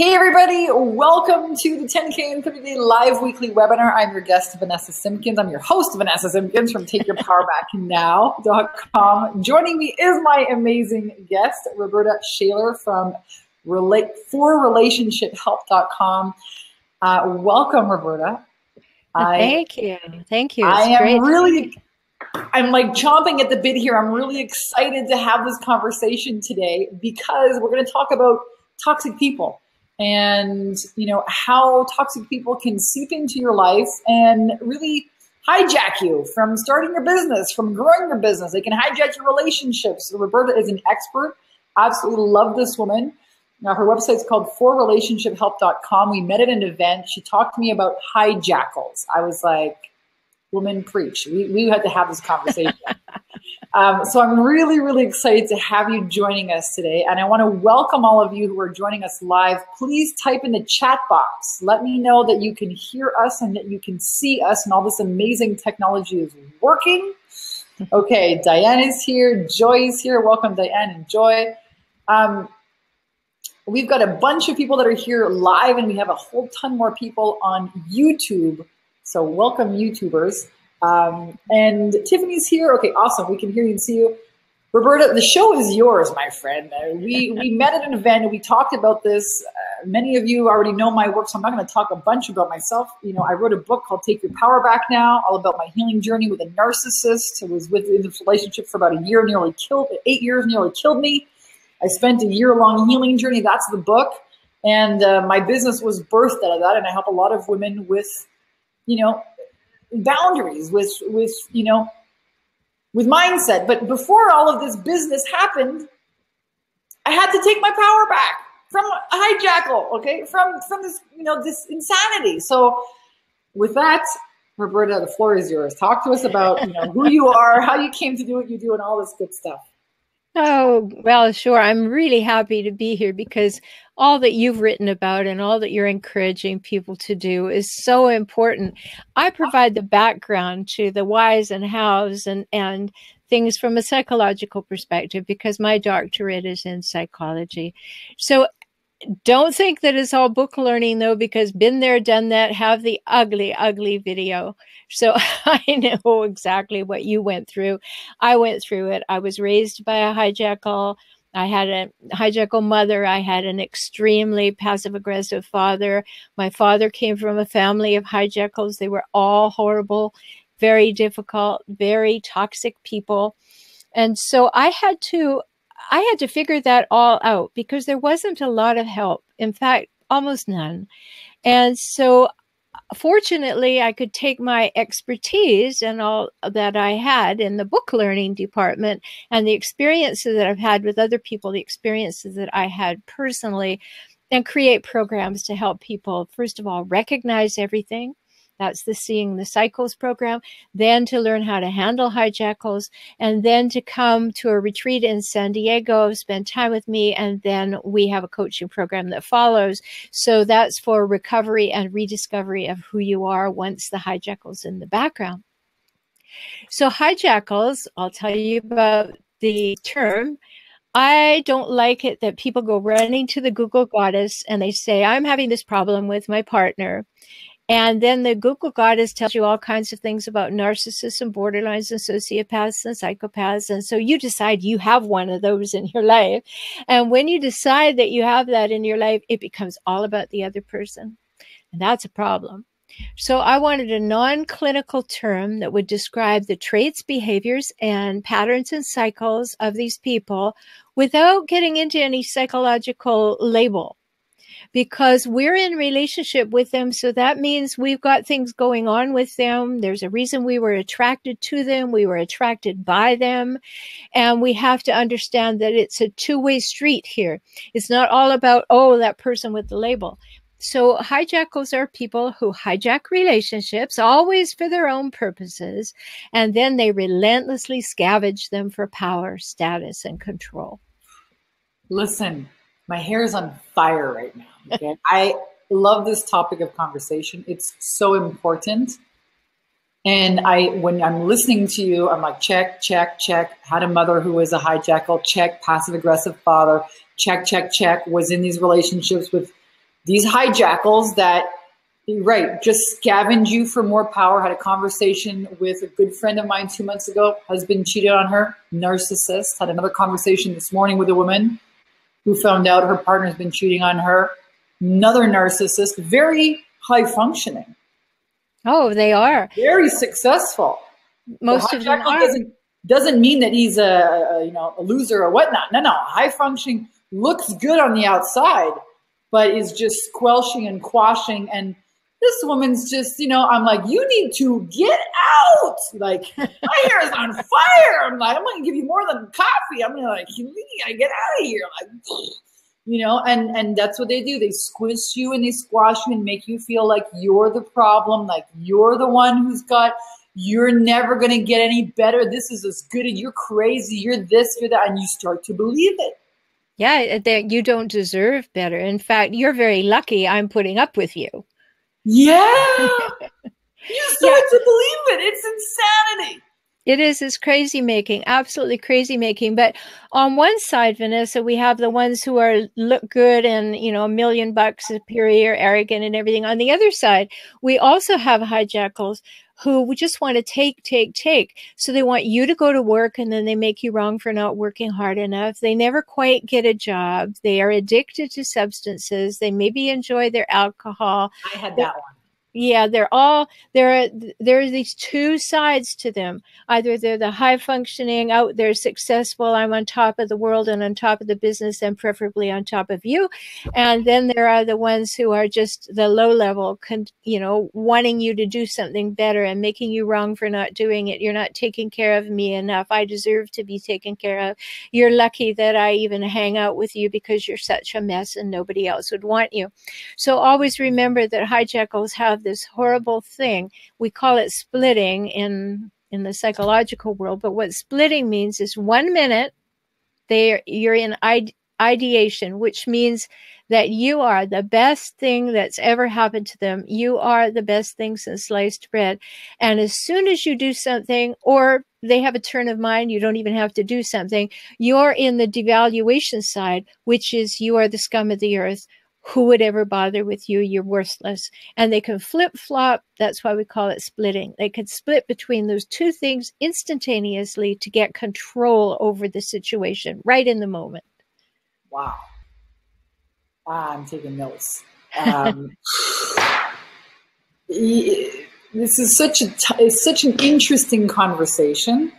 Hey everybody, welcome to the 10K and 30 Day live weekly webinar. I'm your guest, Vanessa Simpkins. I'm your host, Vanessa Simpkins from TakeYourPowerBackNow.com. Joining me is my amazing guest, Rhoberta Shaler from forrelationshiphelp.com. Welcome, Rhoberta. Thank you. Thank you. I'm like chomping at the bit here. I'm really excited to have this conversation today because we're going to talk about toxic people. And, you know, how toxic people can seep into your life and really hijack you from starting your business, from growing your business. They can hijack your relationships. So Rhoberta is an expert. Absolutely love this woman. Now, her website's called forrelationshiphelp.com. We met at an event. She talked to me about hijackals. I was like, woman, preach. We had to have this conversation. So I'm really, really excited to have you joining us today. And I want to welcome all of you who are joining us live. Please type in the chat box. Let me know that you can hear us and that you can see us and all this amazing technology is working. Okay, Diane is here. Joy is here. Welcome, Diane and Joy. We've got a bunch of people that are here live, and we have a whole ton more people on YouTube. So welcome, YouTubers. And Tiffany's here. Okay, awesome. We can hear you and see you. Rhoberta, the show is yours, my friend. We met at an event and we talked about this. Many of you already know my work, so I'm not going to talk a bunch about myself. You know, I wrote a book called Take Your Power Back Now, all about my healing journey with a narcissist. I was in this relationship for about 8 years, nearly killed me. I spent a year-long healing journey. That's the book. And my business was birthed out of that. And I help a lot of women with, you know, boundaries, with mindset. But before all of this business happened, I had to take my power back from a hijackal, okay? From this, you know, this insanity. So with that, Rhoberta, the floor is yours. Talk to us about, you know, who you are, how you came to do what you do, and all this good stuff. Oh, well, sure. I'm really happy to be here because all that you've written about and all that you're encouraging people to do is so important. I provide the background to the whys and hows and things from a psychological perspective because my doctorate is in psychology. So don't think that it's all book learning, though, because been there, done that, have the ugly, ugly video. So I know exactly what you went through. I went through it. I was raised by a hijackal. I had a hijackal mother. I had an extremely passive-aggressive father. My father came from a family of hijackals. They were all horrible, very difficult, very toxic people. And so I had to figure that all out because there wasn't a lot of help. In fact, almost none. And so fortunately, I could take my expertise and all that I had in the book learning department and the experiences that I've had with other people, the experiences that I had personally, and create programs to help people, first of all, recognize everything. That's the Seeing the Cycles program, then to learn how to handle hijackals, and then to come to a retreat in San Diego, spend time with me, and then we have a coaching program that follows. So that's for recovery and rediscovery of who you are once the hijackal's in the background. So hijackals, I'll tell you about the term. I don't like it that people go running to the Google goddess and they say, I'm having this problem with my partner. And then the Google goddess tells you all kinds of things about narcissists and borderlines and sociopaths and psychopaths. And so you decide you have one of those in your life. And when you decide that you have that in your life, it becomes all about the other person. And that's a problem. So I wanted a non-clinical term that would describe the traits, behaviors, and patterns and cycles of these people without getting into any psychological label. Because we're in relationship with them. So that means we've got things going on with them. There's a reason we were attracted to them. We were attracted by them. And we have to understand that it's a two-way street here. It's not all about, oh, that person with the label. So hijackals are people who hijack relationships, always for their own purposes. And then they relentlessly scavenge them for power, status, and control. Listen, my hair is on fire right now. Okay? I love this topic of conversation. It's so important. And when I'm listening to you, I'm like, check, check, check. Had a mother who was a hijackal. Check, passive aggressive father. Check, check, check. Was in these relationships with these hijackals that, right, just scavenge you for more power. Had a conversation with a good friend of mine 2 months ago. Husband cheated on her, narcissist. Had another conversation this morning with a woman who found out her partner's been cheating on her. Another narcissist, very high functioning. Oh, they are. Very successful. Most of them are. Doesn't mean that he's a loser or whatnot. No. High functioning, looks good on the outside, but is just squelching and quashing. And this woman's just, I'm like, you need to get out. Like, my hair is on fire. I'm like, I'm going to give you more than coffee. I'm going to you gotta get out of here. Like, and that's what they do. They squish you and they squash you and make you feel like you're the problem. Like you're the one you're never going to get any better. This is as good as you're crazy. You're this, you're that. And you start to believe it. Yeah, that you don't deserve better. In fact, you're very lucky I'm putting up with you. Yeah. You start to believe it. It's insanity. It is. It's crazy making, absolutely crazy making. But on one side, Vanessa, we have the ones who look good and, $1 million superior, arrogant and everything. On the other side, we also have hijackals who just want to take. So they want you to go to work and then they make you wrong for not working hard enough. They never quite get a job. They are addicted to substances. They maybe enjoy their alcohol. I had that one. Yeah, there are these two sides to them. Either they're the high functioning, out there successful, I'm on top of the world and on top of the business and preferably on top of you. And then there are the ones who are just the low level, wanting you to do something better and making you wrong for not doing it. You're not taking care of me enough. I deserve to be taken care of. You're lucky that I even hang out with you because you're such a mess and nobody else would want you. So always remember that hijackals have this horrible thing. We call it splitting in the psychological world, but what splitting means is 1 minute you're in ideation, which means that you are the best thing that's ever happened to them. You are the best thing since sliced bread. And as soon as you do something, or they have a turn of mind, you don't even have to do something, you're in the devaluation side, which is you are the scum of the earth. Who would ever bother with you? You're worthless. And they can flip-flop. That's why we call it splitting. They can split between those two things instantaneously to get control over the situation right in the moment. Wow. I'm taking notes. This is such an interesting conversation.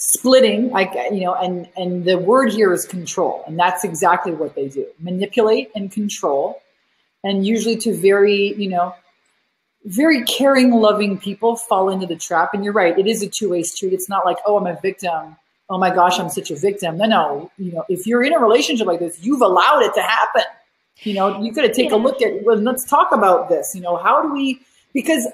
Splitting, and the word here is control, and that's exactly what they do: manipulate and control, and usually to very caring, loving people fall into the trap. And you're right; it is a two-way street. It's not like, oh, I'm a victim. Oh my gosh, I'm such a victim. No. If you're in a relationship like this, you've allowed it to happen. You got to take a look at. Well, let's talk about this. How do we? Because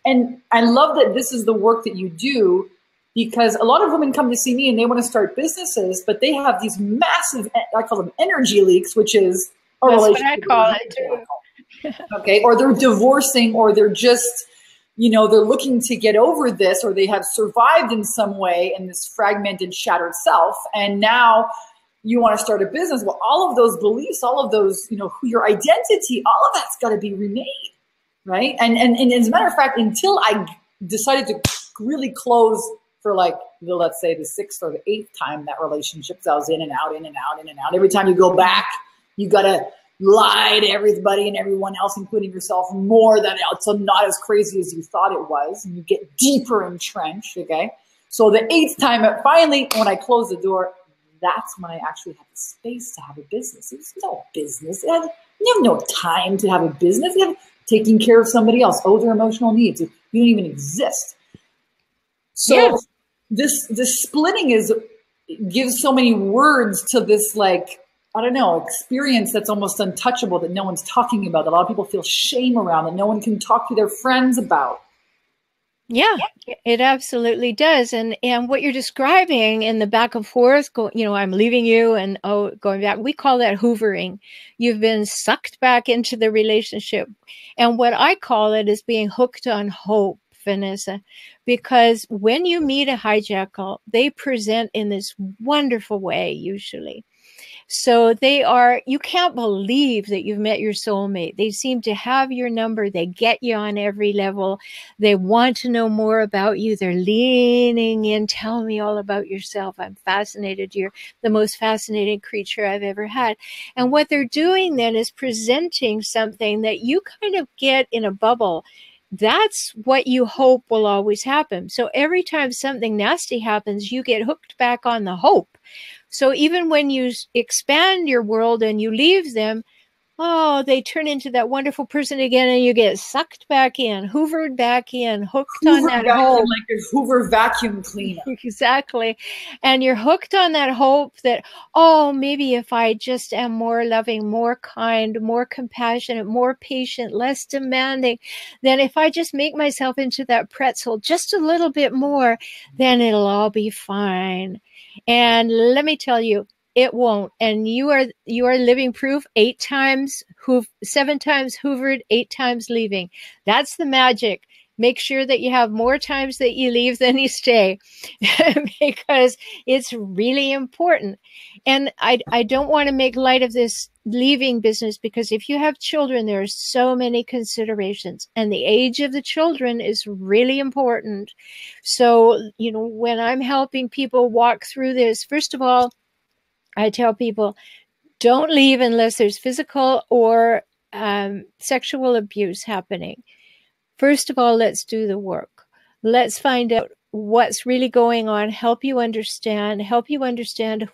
and I love that this is the work that you do. Because a lot of women come to see me and they want to start businesses, but they have these massive, I call them energy leaks, which is a relationship. That's what I call it too. Okay. Or they're divorcing, or they're just, they're looking to get over this, or they have survived in some way in this fragmented, shattered self. And now you want to start a business. Well, all of those beliefs, all of those, who your identity, all of that's got to be remade. Right. And as a matter of fact, until I decided to really close for let's say the 6th or the 8th time that relationship, I was in and out. Every time you go back, you got to lie to everybody and everyone else, including yourself, more than it's not as crazy as you thought it was. And you get deeper entrenched. Okay. So the 8th time, finally, when I closed the door, that's when I actually had the space to have a business. There's no business. You have no time to have a business. You have taking care of somebody else. Oh, their emotional needs. You don't even exist. So this splitting gives so many words to this, experience that's almost untouchable, that no one's talking about, that a lot of people feel shame around, that no one can talk to their friends about. Yeah, it absolutely does. And what you're describing in the back and forth, I'm leaving you and going back, we call that hoovering. You've been sucked back into the relationship. And what I call it is being hooked on hope, Vanessa, because when you meet a hijackal, they present in this wonderful way, usually. So you can't believe that you've met your soulmate. They seem to have your number. They get you on every level. They want to know more about you. They're leaning in. Tell me all about yourself. I'm fascinated. You're the most fascinating creature I've ever had. And what they're doing then is presenting something that you kind of get in a bubble. That's what you hope will always happen. So every time something nasty happens, you get hooked back on the hope. So even when you expand your world and you leave them, oh, they turn into that wonderful person again, and you get sucked back in, hoovered back in, hooked on Hoover that back in hope. like a Hoover vacuum cleaner. Exactly. And you're hooked on that hope that, oh, maybe if I just am more loving, more kind, more compassionate, more patient, less demanding, then if I just make myself into that pretzel just a little bit more, then it'll all be fine. And let me tell you, it won't. And you are living proof. 7 times hoovered, 8 times leaving. That's the magic. Make sure that you have more times that you leave than you stay, because it's really important. And I don't want to make light of this leaving business, because if you have children, there are so many considerations, and the age of the children is really important. So, when I'm helping people walk through this, first of all, I tell people, don't leave unless there's physical or sexual abuse happening. First of all, let's do the work. Let's find out what's really going on, help you understand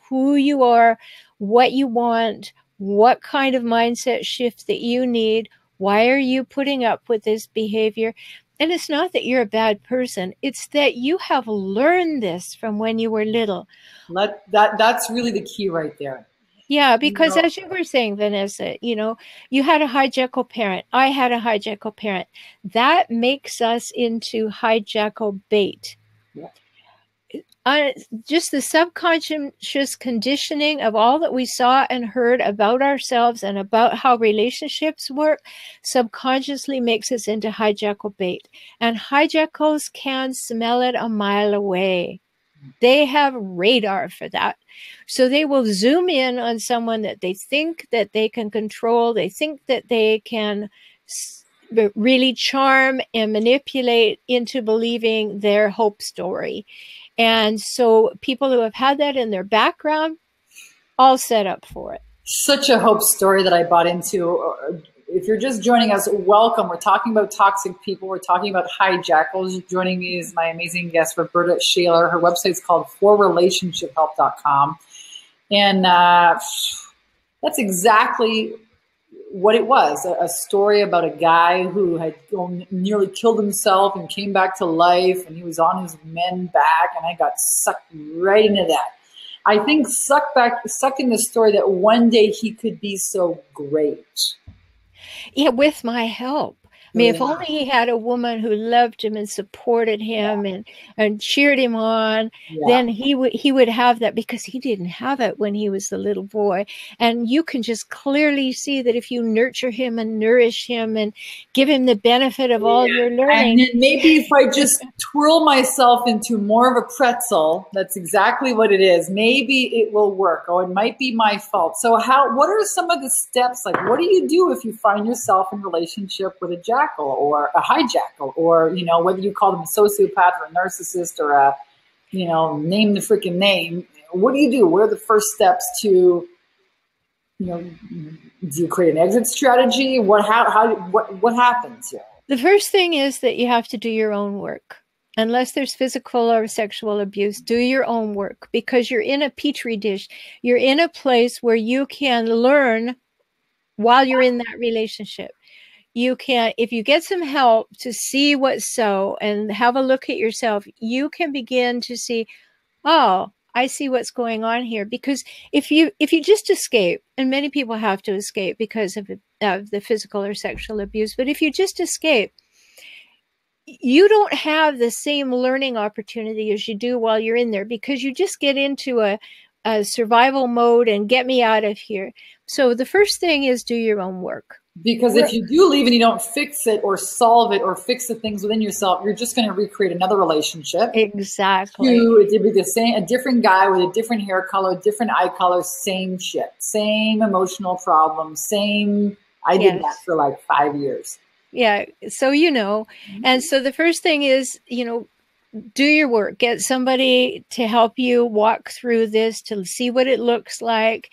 who you are, what you want, what kind of mindset shift that you need. Why are you putting up with this behavior? And it's not that you're a bad person. It's that you have learned this from when you were little. That's really the key right there. Yeah, because as you were saying, Vanessa, you had a hijackal parent. I had a hijackal parent. That makes us into hijackal bait. Yeah. Just the subconscious conditioning of all that we saw and heard about ourselves and about how relationships work subconsciously makes us into hijackal bait. And hijackals can smell it a mile away. They have radar for that. So they will zoom in on someone that they think that they can control. They think that they can really charm and manipulate into believing their hope story. And so people who have had that in their background, all set up for it. Such a hope story that I bought into. If you're just joining us, welcome. We're talking about toxic people. We're talking about hijackals. Joining me is my amazing guest, Rhoberta Shaler. Her website's called forrelationshiphelp.com. And that's exactly what it was, a story about a guy who had nearly killed himself and came back to life, and he was on his men back, and I got sucked right into that. I think sucked in the story that one day he could be so great. Yeah, with my help. I mean, if only he had a woman who loved him and supported him and cheered him on, then he would have that, because he didn't have it when he was a little boy. And you can just clearly see that if you nurture him and nourish him and give him the benefit of all your learning. And then maybe if I just twirl myself into more of a pretzel, that's exactly what it is. Maybe it will work. Oh, it might be my fault. So what are some of the steps? Like, what do you do if you find yourself in a relationship with a jackal or a hijackal, or, whether you call them a sociopath or a narcissist or a, name the freaking name? What do you do? What are the first steps to, do you create an exit strategy? What happens here? The first thing is that you have to do your own work. Unless there's physical or sexual abuse, do your own work, because you're in a petri dish. You're in a place where you can learn while you're in that relationship. You can, if you get some help to see what's so and have a look at yourself, you can begin to see, oh, I see what's going on here. Because if you just escape, and many people have to escape because of the physical or sexual abuse, but if you just escape, you don't have the same learning opportunity as you do while you're in there, because you just get into a survival mode and get me out of here. So the first thing is do your own work. Because if you do leave and you don't fix it or solve it or fix the things within yourself, you're just going to recreate another relationship. Exactly. It'd be the same, a different guy with a different hair color, different eye color, same shit, same emotional problems, same. I did that for like 5 years. Yeah. So, and so the first thing is, do your work, get somebody to help you walk through this, to see what it looks like,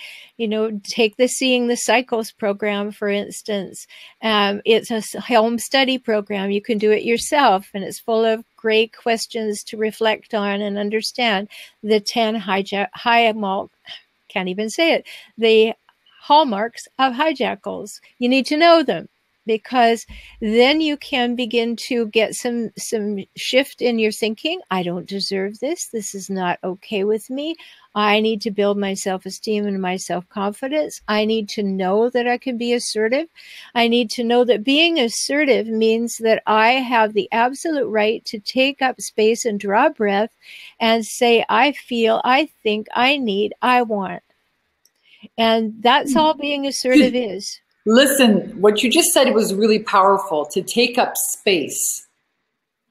take the Seeing the Cycles program, for instance. It's a home study program. You can do it yourself, and it's full of great questions to reflect on and understand the 10 the hallmarks of hijackals. You need to know them, because then you can begin to get some shift in your thinking. I don't deserve this. This is not okay with me. I need to build my self-esteem and my self-confidence. I need to know that I can be assertive. I need to know that being assertive means that I have the absolute right to take up space and draw breath and say, I feel, I think, I need, I want. And that's all being assertive is. Listen, what you just said was really powerful, to take up space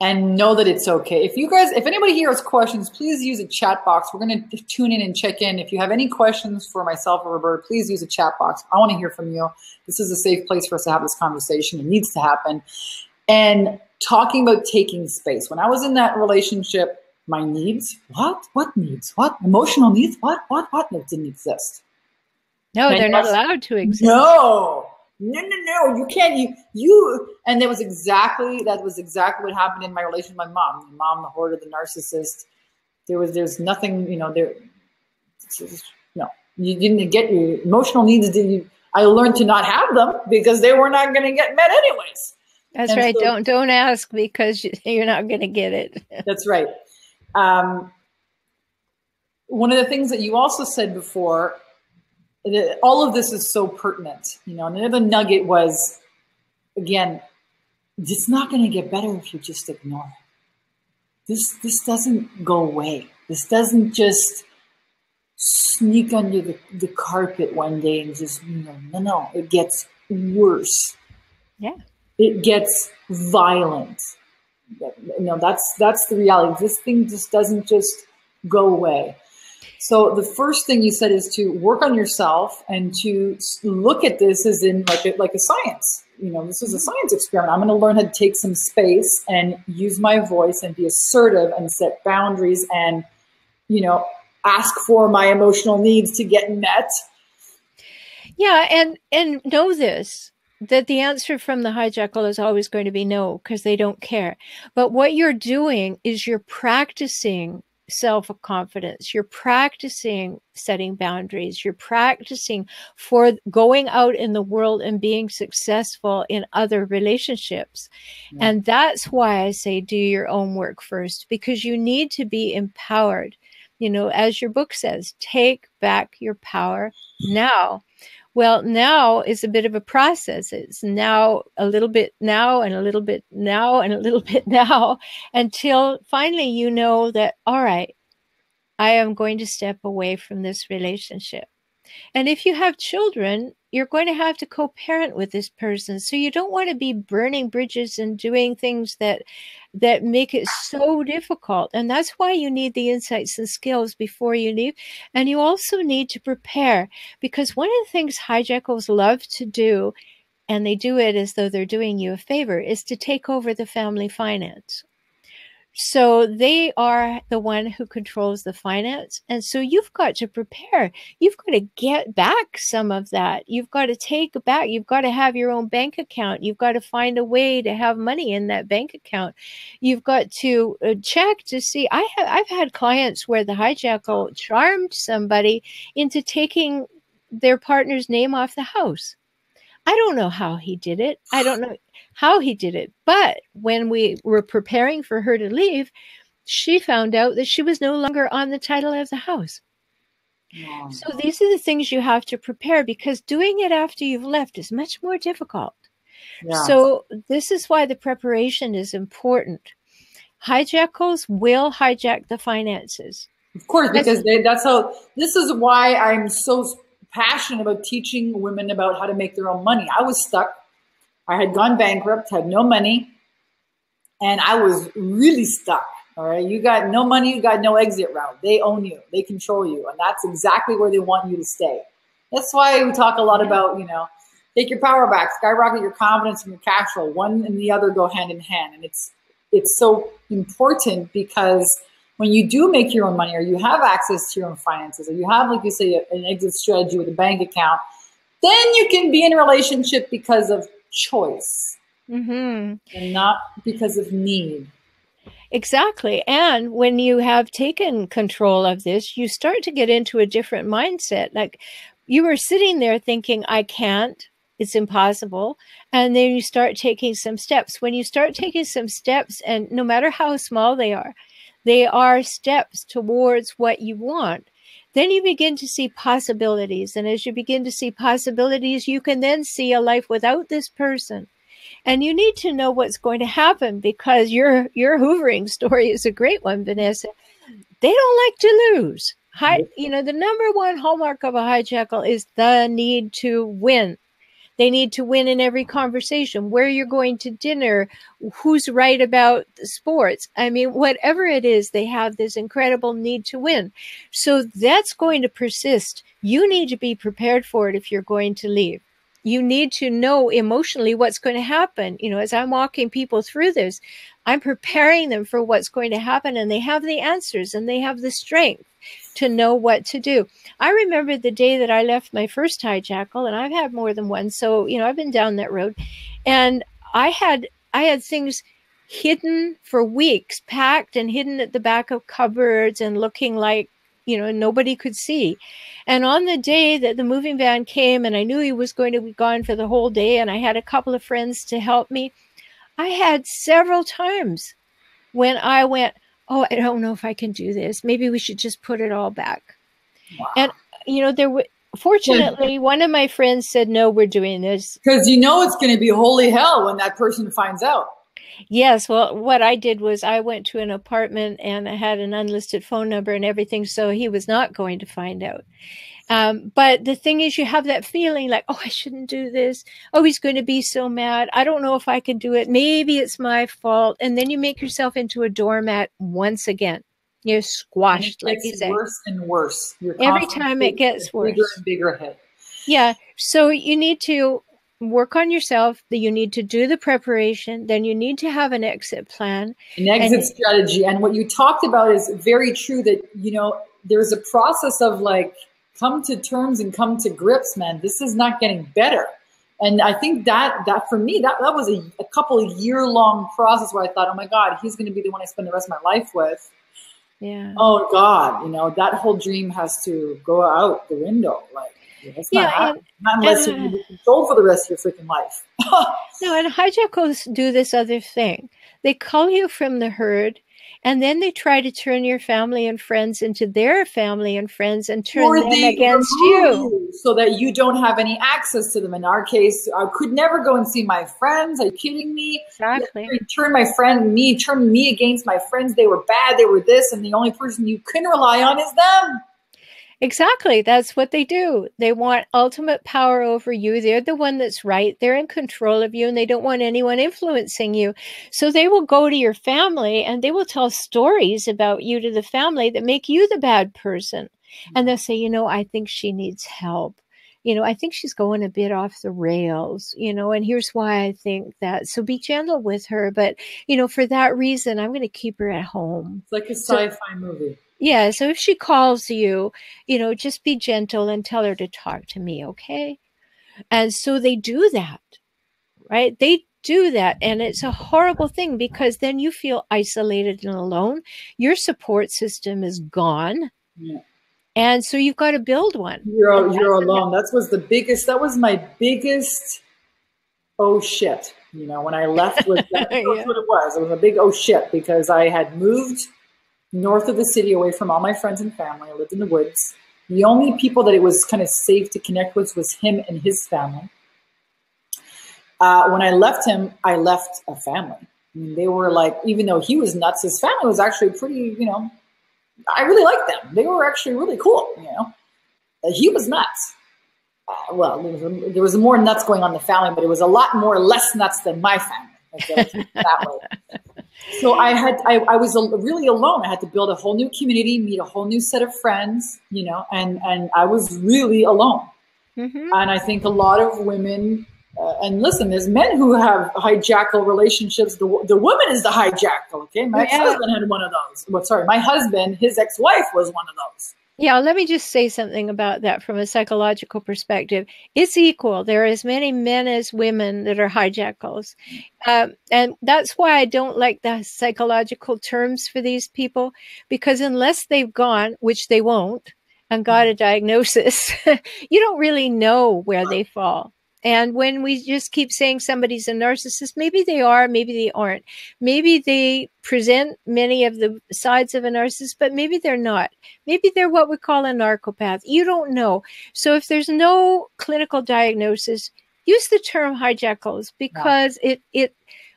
and know that it's okay. If anybody here has questions, please use a chat box. We're going to tune in and check in. If you have any questions for myself or Rhoberta, please use a chat box. I want to hear from you. This is a safe place for us to have this conversation. It needs to happen. And talking about taking space. When I was in that relationship, my needs, what needs? What? Emotional needs? What? It didn't exist. No, they're not allowed to exist. No. You can't. And that was exactly what happened in my relationship with my mom. My mom, the hoarder, the narcissist. There's nothing, there. No, you didn't get your emotional needs. I learned to not have them because they were not going to get met anyways. That's right. So, don't ask, because you're not going to get it. That's right. One of the things that you also said before, all of this is so pertinent, and another nugget was, again, it's not going to get better if you just ignore it. This doesn't go away. This doesn't just sneak under the carpet one day and just, no, it gets worse. Yeah. It gets violent. That's the reality. This thing just doesn't just go away. So the first thing you said is to work on yourself and to look at this as in like a science. This is a science experiment. I'm going to learn how to take some space and use my voice and be assertive and set boundaries and, ask for my emotional needs to get met. Yeah. And know this, that the answer from the hijackal is always going to be no, because they don't care. But what you're doing is you're practicing self-confidence. You're practicing setting boundaries. You're practicing for going out in the world and being successful in other relationships. Yeah. And that's why I say do your own work first, because you need to be empowered. As your book says, take back your power now. Well, now is a bit of a process. It's now a little bit now and a little bit now and a little bit now, until finally you know that, all right, I am going to step away from this relationship. And if you have children, you're going to have to co-parent with this person. So you don't want to be burning bridges and doing things that make it so difficult. And that's why you need the insights and skills before you leave. And you also need to prepare, because one of the things hijackals love to do, and they do it as though they're doing you a favor, is to take over the family finance. So they are the one who controls the finance. And so you've got to prepare. You've got to get back some of that. You've got to take it back. You've got to have your own bank account. You've got to find a way to have money in that bank account. You've got to check to see. I've had clients where the hijackal charmed somebody into taking their partner's name off the house. I don't know how he did it. I don't know how he did it. But when we were preparing for her to leave, she found out that she was no longer on the title of the house. Wow. So these are the things you have to prepare, because doing it after you've left is much more difficult. Yeah. So this is why the preparation is important. Hijackals will hijack the finances. Of course, because this is why I'm so passionate about teaching women about how to make their own money. I was stuck I had gone bankrupt, had no money, and I was really stuck. All right. You got no money, you got no exit route. They own you, they control you. And that's exactly where they want you to stay. That's why we talk a lot about, take your power back, skyrocket your confidence and your cash flow. One and the other go hand in hand. And it's so important because when you do make your own money, or you have access to your own finances, or you have, like you say, an exit strategy with a bank account, then you can be in a relationship because of choice and not because of need. Exactly. And when you have taken control of this, you start to get into a different mindset. Like you were sitting there thinking, I can't, it's impossible. And then you start taking some steps. When you start taking some steps, and no matter how small they are steps towards what you want, then you begin to see possibilities. And as you begin to see possibilities, you can then see a life without this person. And you need to know what's going to happen, because your hoovering story is a great one, Vanessa. They don't like to lose. The number one hallmark of a hijackal is the need to win. They need to win in every conversation, where you're going to dinner, who's right about the sports. I mean, whatever it is, they have this incredible need to win. So that's going to persist. You need to be prepared for it if you're going to leave. You need to know emotionally what's going to happen. As I'm walking people through this, I'm preparing them for what's going to happen, and they have the answers and they have the strength to know what to do. I remember the day that I left my first hijackal, and I've had more than one. So, I've been down that road, and I had things hidden for weeks, packed and hidden at the back of cupboards and looking like, nobody could see. And on the day that the moving van came, and I knew he was going to be gone for the whole day, and I had a couple of friends to help me, I had several times when I went, oh, I don't know if I can do this. Maybe we should just put it all back. Wow. And, fortunately, one of my friends said, no, we're doing this. Because it's going to be holy hell when that person finds out. Yes. Well, what I did was I went to an apartment and I had an unlisted phone number and everything. So he was not going to find out. But the thing is, you have that feeling like, oh, I shouldn't do this. Oh, he's going to be so mad. I don't know if I can do it. Maybe it's my fault. And then you make yourself into a doormat once again. You're squashed, like you say. Worse and worse. Every time it gets worse. Bigger and bigger hit. Yeah. So you need to work on yourself. You need to do the preparation. Then you need to have an exit plan. An exit strategy. And what you talked about is very true, that, there's a process of like, come to terms and come to grips, man. This is not getting better. And I think that for me, that was a couple of year-long process where I thought, oh my God, he's going to be the one I spend the rest of my life with. Yeah. Oh God, that whole dream has to go out the window. Like, that's not happening. Not unless you be controlled for the rest of your freaking life. No, and hijackals do this other thing. They cull you from the herd, and then they try to turn your family and friends into their family and friends and turn them against you. So that you don't have any access to them. In our case, I could never go and see my friends. Are you kidding me? Exactly. Turn me against my friends. They were bad. They were this. And the only person you can rely on is them. Exactly. That's what they do. They want ultimate power over you. They're the one that's right. They're in control of you, and they don't want anyone influencing you. So they will go to your family and they will tell stories about you to the family that make you the bad person. And they'll say, I think she needs help. I think she's going a bit off the rails, and here's why I think that. So be gentle with her. But, for that reason, I'm going to keep her at home. It's like a sci-fi movie. Yeah. So if she calls you, just be gentle and tell her to talk to me. Okay. And so they do that, right? They do that. And it's a horrible thing, because then you feel isolated and alone. Your support system is gone. Yeah. And so you've got to build one. You're alone. That was my biggest, oh shit. When I left with that, that's what it was. It was a big oh shit, because I had moved north of the city, away from all my friends and family. I lived in the woods. The only people that it was kind of safe to connect with was him and his family. When I left him, I left a family. I mean, they were like, even though he was nuts, his family was actually pretty, I really liked them. They were actually really cool, He was nuts. well, there was more nuts going on in the family, but it was a lot more less nuts than my family. That way. So I was really alone. I had to build a whole new community, meet a whole new set of friends, and I was really alone. Mm-hmm. And I think a lot of women, and listen, there's men who have hijackal relationships. The woman is the hijackal. Okay, my ex-husband had one of those. Well, sorry, my husband, his ex-wife was one of those. Yeah, let me just say something about that from a psychological perspective. It's equal. There are as many men as women that are hijackals. And that's why I don't like the psychological terms for these people, because unless they've gone, which they won't, and got a diagnosis, you don't really know where they fall. And when we just keep saying somebody's a narcissist, maybe they are, maybe they aren't. Maybe they present many of the sides of a narcissist, but maybe they're not. Maybe they're what we call a narcopath. You don't know. So if there's no clinical diagnosis, use the term hijackals, because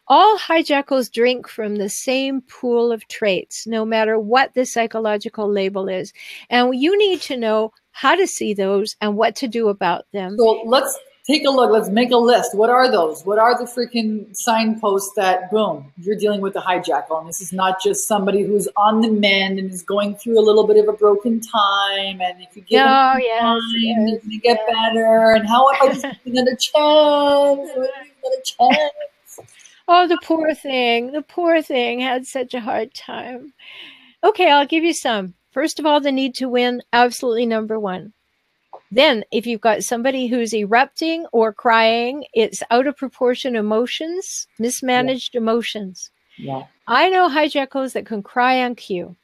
all hijackals drink from the same pool of traits, no matter what the psychological label is. And you need to know how to see those and what to do about them. So let's take a look. Let's make a list. What are those? What are the freaking signposts that, boom, you're dealing with a hijackal? And this is not just somebody who's on the mend and is going through a little bit of a broken time. And if you give them time, they're going to get better. And how if I just give another chance? Another chance? Oh, the poor thing. The poor thing had such a hard time. Okay, I'll give you some. First of all, the need to win, absolutely number one. Then, if you've got somebody who's erupting or crying, it's out of proportion emotions, mismanaged emotions. Yeah. I know hijackals that can cry on cue,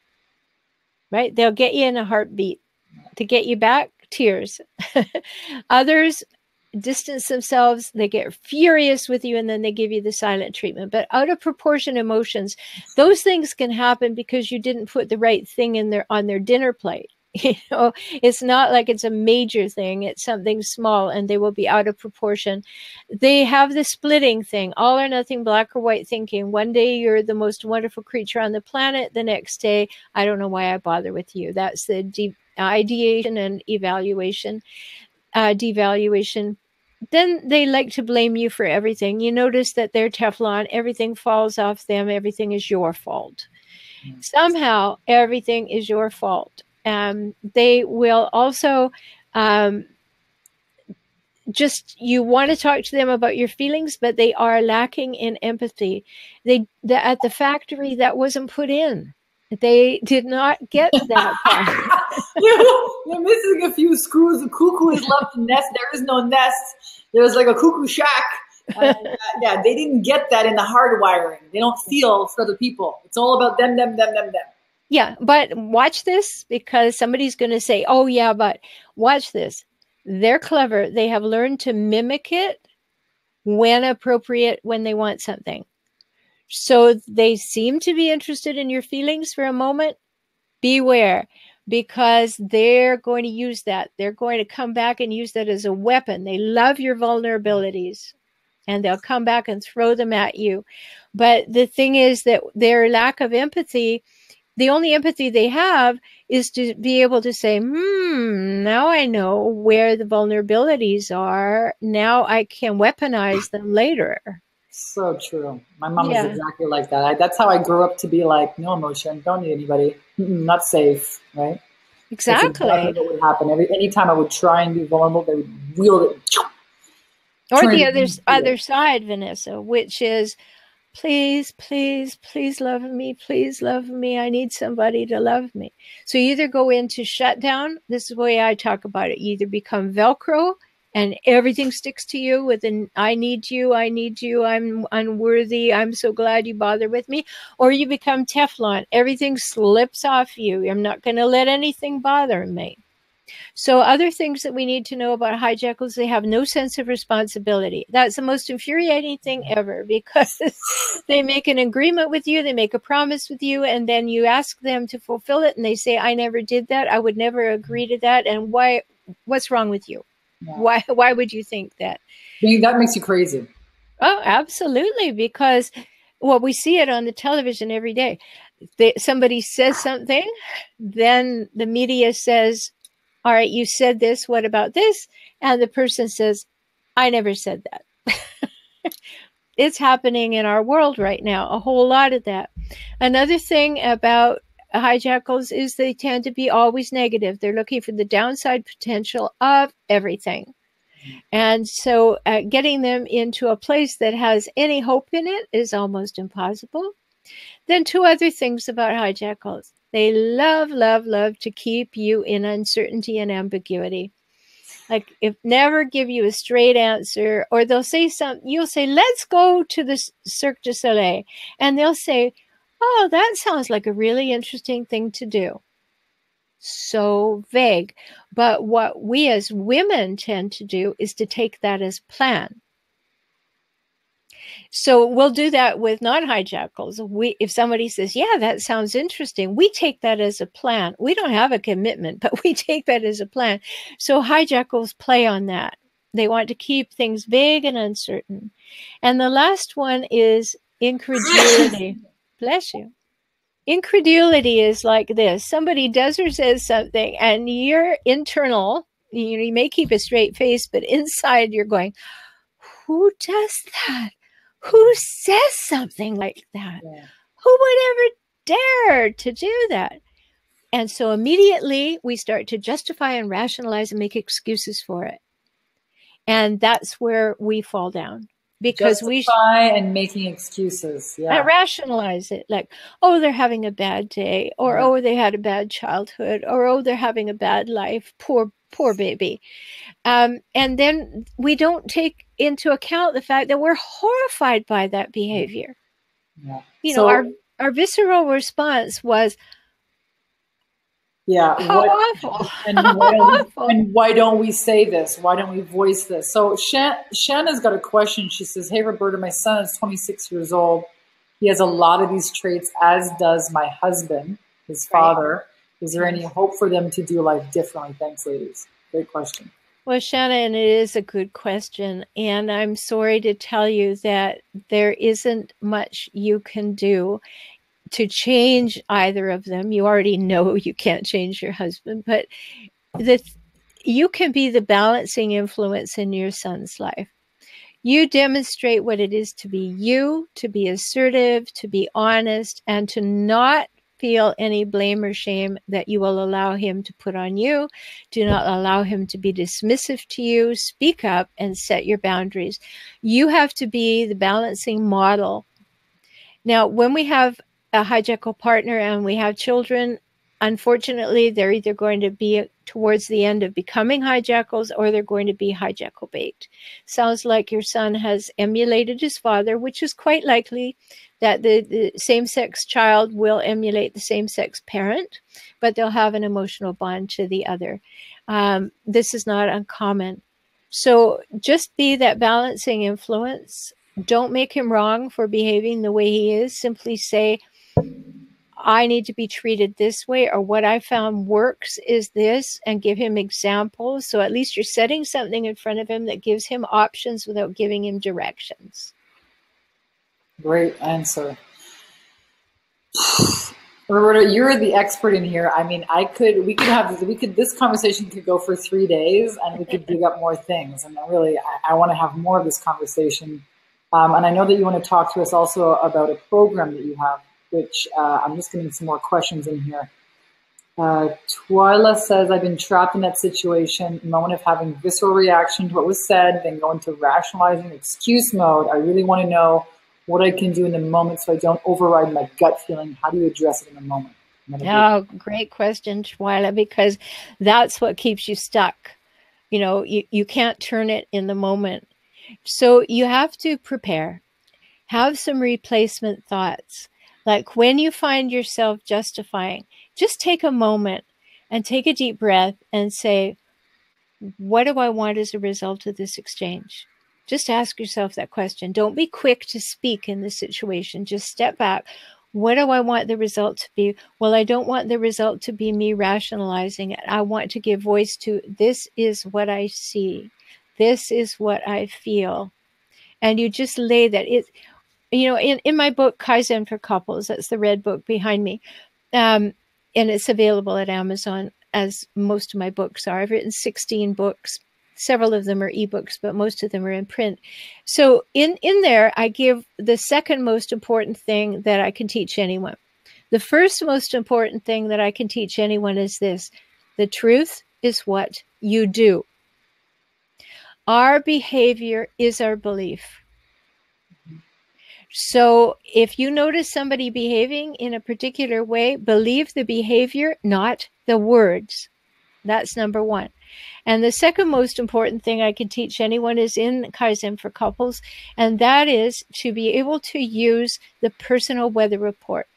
right? They'll get you in a heartbeat. To get you back, tears. Others distance themselves, they get furious with you, and then they give you the silent treatment. But out of proportion emotions, those things can happen because you didn't put the right thing on their dinner plate. It's not like it's a major thing. It's something small, and they will be out of proportion. They have the splitting thing, all or nothing, black or white thinking. One day you're the most wonderful creature on the planet. The next day, I don't know why I bother with you. That's the ideation and evaluation, devaluation. Then they like to blame you for everything. You notice that they're Teflon. Everything falls off them. Everything is your fault. Somehow, everything is your fault. They will also you want to talk to them about your feelings, but they are lacking in empathy. At the factory, that wasn't put in. They did not get that part. You're missing a few screws. The cuckoo is left in nest. There is no nest. There's like a cuckoo shack. Yeah, they didn't get that in the hardwiring. They don't feel for the people. It's all about them. Yeah, but watch this, because somebody's going to say, oh, yeah, but watch this. They're clever. They have learned to mimic it when appropriate, when they want something. So they seem to be interested in your feelings for a moment. Beware, because they're going to use that. They're going to come back and use that as a weapon. They love your vulnerabilities, and they'll come back and throw them at you. But the thing is that their lack of empathy, the only empathy they have is to be able to say, now I know where the vulnerabilities are. Now I can weaponize them later. So true. My mom is exactly like that. That's how I grew up, to be like, no emotion, don't need anybody, not safe, right? Exactly. That's exactly what would happen. Anytime I would try and be vulnerable, they would wield it. Or the other side, Vanessa, which is, please, please, please love me. Please love me. I need somebody to love me. So you either go into shutdown. This is the way I talk about it. You either become Velcro, and everything sticks to you with an I need you, I'm unworthy, I'm so glad you bother with me. Or you become Teflon. Everything slips off you. I'm not going to let anything bother me. So other things that we need to know about hijackals, they have no sense of responsibility. That's the most infuriating thing ever, because they make an agreement with you, they make a promise with you, and then you ask them to fulfill it, and they say, I never did that, I would never agree to that, and what's wrong with you? Yeah. Why would you think that? That makes you crazy. Oh, absolutely, because we see it on the television every day. Somebody says something, then the media says, All right, you said this. What about this? And the person says, I never said that. It's happening in our world right now, a whole lot of that. Another thing about hijackals is they tend to be always negative. They're looking for the downside potential of everything. And so getting them into a place that has any hope in it is almost impossible. Then two other things about hijackals. They love, love, love to keep you in uncertainty and ambiguity. Like, if never give you a straight answer, or they'll say something, you'll say, let's go to the Cirque du Soleil. And they'll say, oh, that sounds like a really interesting thing to do. So vague. But what we as women tend to do is to take that as plan. So we'll do that with non-hijackals. If somebody says, yeah, that sounds interesting, we take that as a plan. We don't have a commitment, but we take that as a plan. So hijackals play on that. They want to keep things vague and uncertain. And the last one is incredulity. Bless you. Incredulity is like this. Somebody does or says something, and your internal, you may keep a straight face, but inside you're going, who does that? Who says something like that? Yeah. Who would ever dare to do that? And so immediately we start to justify and rationalize and make excuses for it. And that's where we fall down. Because justify and making excuses. Yeah. And rationalize it. Like, oh, they're having a bad day. Or, oh, they had a bad childhood. Or, oh, they're having a bad life. Poor baby. And then we don't take into account the fact that we're horrified by that behavior. Yeah. You know, our visceral response was, yeah, how awful. And why don't we say this? Why don't we voice this? So Shanna's got a question. She says, hey, Rhoberta, my son is 26 years old. He has a lot of these traits, as does my husband, his father. Is there any hope for them to do life differently? Thanks, ladies. Great question. Well, Shannon, it is a good question. And I'm sorry to tell you that there isn't much you can do to change either of them. You already know you can't change your husband, but you can be the balancing influence in your son's life. You demonstrate what it is to be you, to be assertive, to be honest, and to not feel any blame or shame that you will allow him to put on you. Do not allow him to be dismissive to you. Speak up and set your boundaries. You have to be the balancing model. Now, when we have a hijackal partner and we have children, unfortunately, they're either going to be towards the end of becoming hijackals or they're going to be hijackal baked. Sounds like your son has emulated his father, which is quite likely that the same-sex child will emulate the same-sex parent, but they'll have an emotional bond to the other. This is not uncommon. So just be that balancing influence. Don't make him wrong for behaving the way he is. Simply say, I need to be treated this way, or what I found works is this, and give him examples. So at least you're setting something in front of him that gives him options without giving him directions. Great answer. Rhoberta, you're the expert in here. I mean, this conversation could go for 3 days and we could dig up more things. And really, I want to have more of this conversation. And I know that you want to talk to us also about a program that you have, which I'm just getting some more questions in here. Twyla says, I've been trapped in that situation, moment of having visceral reaction to what was said, then go into rationalizing excuse mode. I really want to know what I can do in the moment so I don't override my gut feeling. How do you address it in the moment? Oh, great question, Twyla, because that's what keeps you stuck. You know, you can't turn it in the moment. So you have to prepare. Have some replacement thoughts. Like when you find yourself justifying, just take a moment and take a deep breath and say, what do I want as a result of this exchange? Just ask yourself that question. Don't be quick to speak in this situation. Just step back. What do I want the result to be? Well, I don't want the result to be me rationalizing it. I want to give voice to, this is what I see. This is what I feel. And you just lay that. You know, in my book, Kaizen for Couples, that's the red book behind me, and it's available at Amazon. as most of my books are. I've written 16 books. Several of them are ebooks, but most of them are in print. So in there, I give the second most important thing that I can teach anyone. The first most important thing that I can teach anyone is this: the truth is what you do. Our behavior is our belief. So if you notice somebody behaving in a particular way, believe the behavior, not the words. That's number one. And the second most important thing I can teach anyone is in Kaizen for Couples, and that is to be able to use the personal weather report.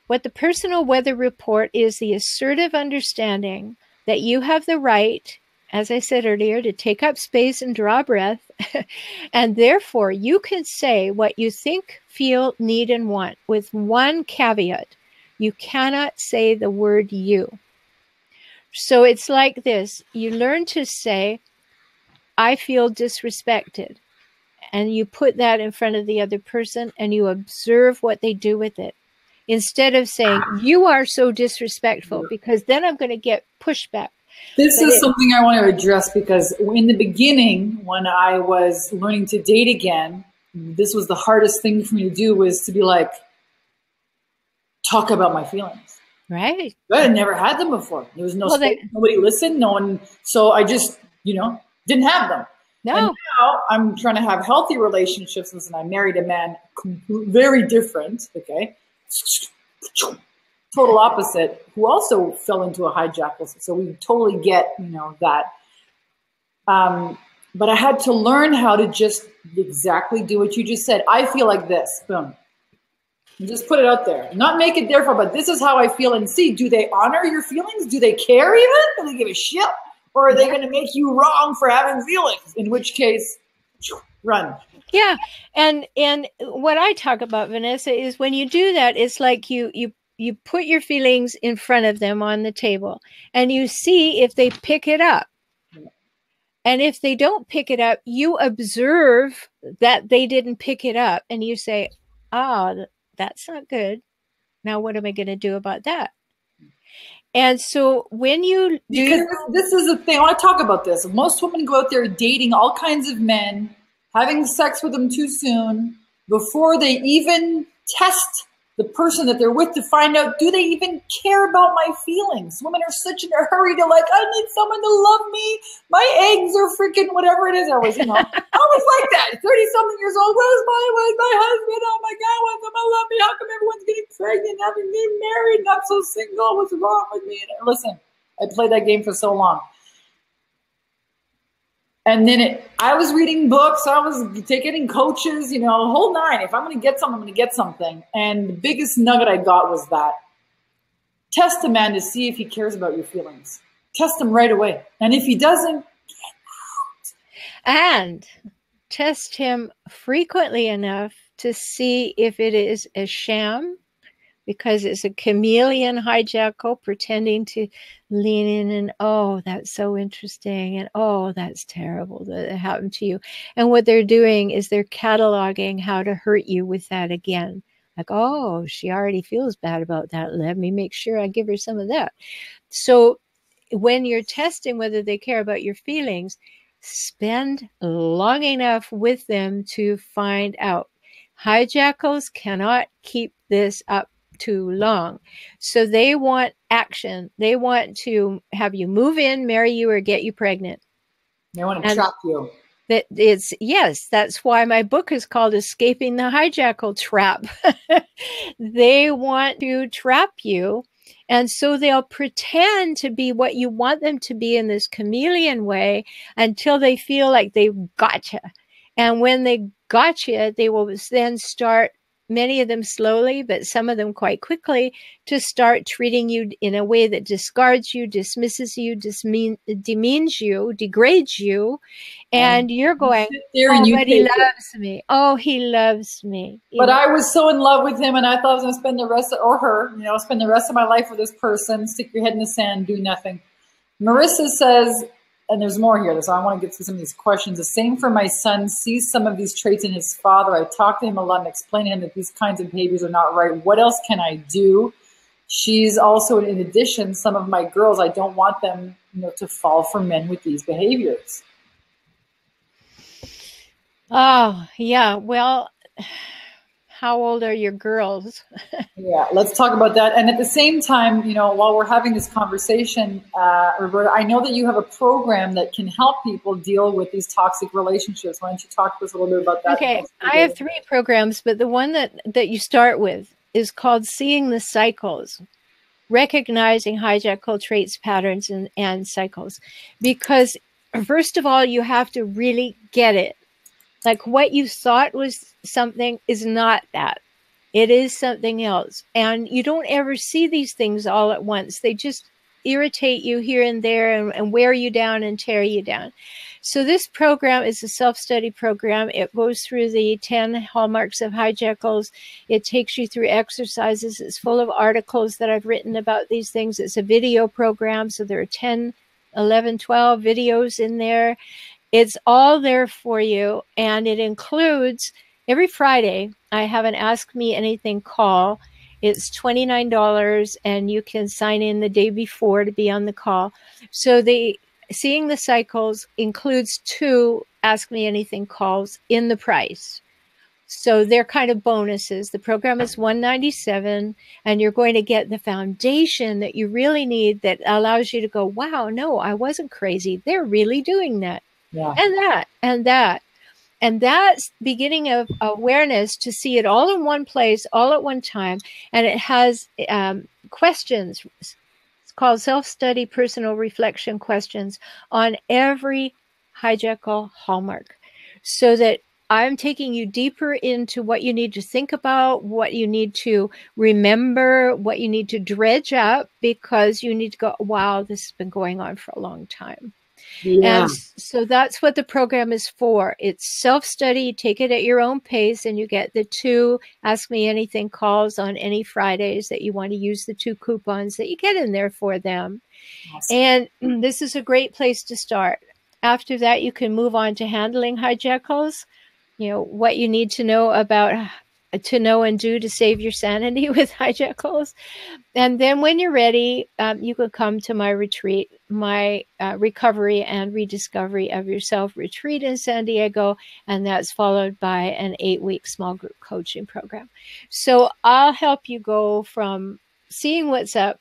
What the personal weather report is the assertive understanding that you have the right, as I said earlier, to take up space and draw breath. And therefore, you can say what you think, feel, need, and want with one caveat. You cannot say the word you. So it's like this. You learn to say, I feel disrespected. And you put that in front of the other person and you observe what they do with it. Instead of saying, you are so disrespectful, because then I'm going to get pushback. This is something I want to address, because in the beginning, when I was learning to date again, this was the hardest thing for me to do, was to be like, talk about my feelings. Right. But I never had them before. There was no space, nobody listened, no one. So I just, didn't have them. No. And now I'm trying to have healthy relationships. Listen, I married a man very different, okay? Total opposite, who also fell into a hijackal. So we totally get, that. But I had to learn how to just exactly do what you just said. I feel like this, boom. And just put it out there. Not make it therefore, but this is how I feel. And see, do they honor your feelings? Do they care even? Do they give a shit? Or are they going to make you wrong for having feelings? In which case, run. Yeah. And what I talk about, Vanessa, is when you do that, it's like you put your feelings in front of them on the table and you see if they pick it up. And if they don't pick it up, you observe that they didn't pick it up and you say, that's not good. Now, what am I going to do about that? And so when you do... This is the thing. I want to talk about this. Most women go out there dating all kinds of men, having sex with them too soon, before they even test the person that they're with to find out, do they even care about my feelings? Women are such in a hurry to like, I need someone to love me. My eggs are freaking whatever it is. I was, I was like that. 30-something years old. Where's my husband? Oh my God, why doesn't someone love me? How come everyone's getting pregnant? I'm getting married. Not so single. What's wrong with me? And listen, I played that game for so long. And then I was reading books, I was taking coaches, whole nine. If I'm going to get something, I'm going to get something. And the biggest nugget I got was that test a man to see if he cares about your feelings. Test him right away. And if he doesn't, get out. And test him frequently enough to see if it is a sham, because it's a chameleon hijackal pretending to lean in and, oh, that's so interesting. And, oh, that's terrible that it happened to you. And what they're doing is they're cataloging how to hurt you with that again. Like, oh, she already feels bad about that. Let me make sure I give her some of that. So when you're testing whether they care about your feelings, spend long enough with them to find out. Hijackals cannot keep this up too long. So they want action. They want to have you move in, marry you, or get you pregnant. They want to trap you. Yes, that's why my book is called Escaping the Hijackal Trap. They want to trap you. And so they'll pretend to be what you want them to be in this chameleon way until they feel like they've gotcha. And when they gotcha, they will then start, many of them slowly, but some of them quite quickly, to start treating you in a way that discards you, dismisses you, demeans you, degrades you. And you're going, but he loves me. Oh, he loves me. But I was so in love with him, and I thought I was going to spend the rest of, or her, spend the rest of my life with this person, stick your head in the sand, do nothing. Marissa says, and there's more here, so I want to get through some of these questions. The same for my son, sees some of these traits in his father. I talk to him a lot and explain to him that these kinds of behaviors are not right. What else can I do? she's also, in addition, some of my girls, I don't want them, to fall for men with these behaviors. Oh, yeah. Well, how old are your girls? Yeah, let's talk about that. And at the same time, while we're having this conversation, Rhoberta, I know that you have a program that can help people deal with these toxic relationships. Why don't you talk to us a little bit about that? Okay, I have 3 programs, but the one that you start with is called Seeing the Cycles, recognizing hijackal traits, patterns, and cycles. Because first of all, you have to really get it. Like what you thought was something is not that. It is something else. And you don't ever see these things all at once. They just irritate you here and there and wear you down and tear you down. So this program is a self-study program. It goes through the 10 hallmarks of hijackals. It takes you through exercises. It's full of articles that I've written about these things. It's a video program. So there are 10, 11, 12 videos in there. It's all there for you. And it includes every Friday, I have an Ask Me Anything call. It's $29 and you can sign in the day before to be on the call. So the Seeing the Cycles includes 2 Ask Me Anything calls in the price. So they're kind of bonuses. The program is $197 and you're going to get the foundation that you really need that allows you to go, wow, no, I wasn't crazy. They're really doing that. Yeah. And that, and that. And that's beginning of awareness to see it all in one place, all at one time. And it has questions. It's called Self-Study Personal Reflection Questions on every hijackal hallmark. So that I'm taking you deeper into what you need to think about, what you need to remember, what you need to dredge up, because you need to go, wow, this has been going on for a long time. Yeah. And so that's what the program is for. It's self-study. You take it at your own pace, and you get the 2 Ask Me Anything calls on any Fridays that you want to use the 2 coupons that you get in there for them. Awesome. And this is a great place to start. After that, you can move on to handling hijackals, what you need to know about to know and do to save your sanity with hijackals. And then when you're ready, you can come to my retreat, my Recovery and Rediscovery of Yourself retreat in San Diego. And that's followed by an 8-week small group coaching program. So I'll help you go from seeing what's up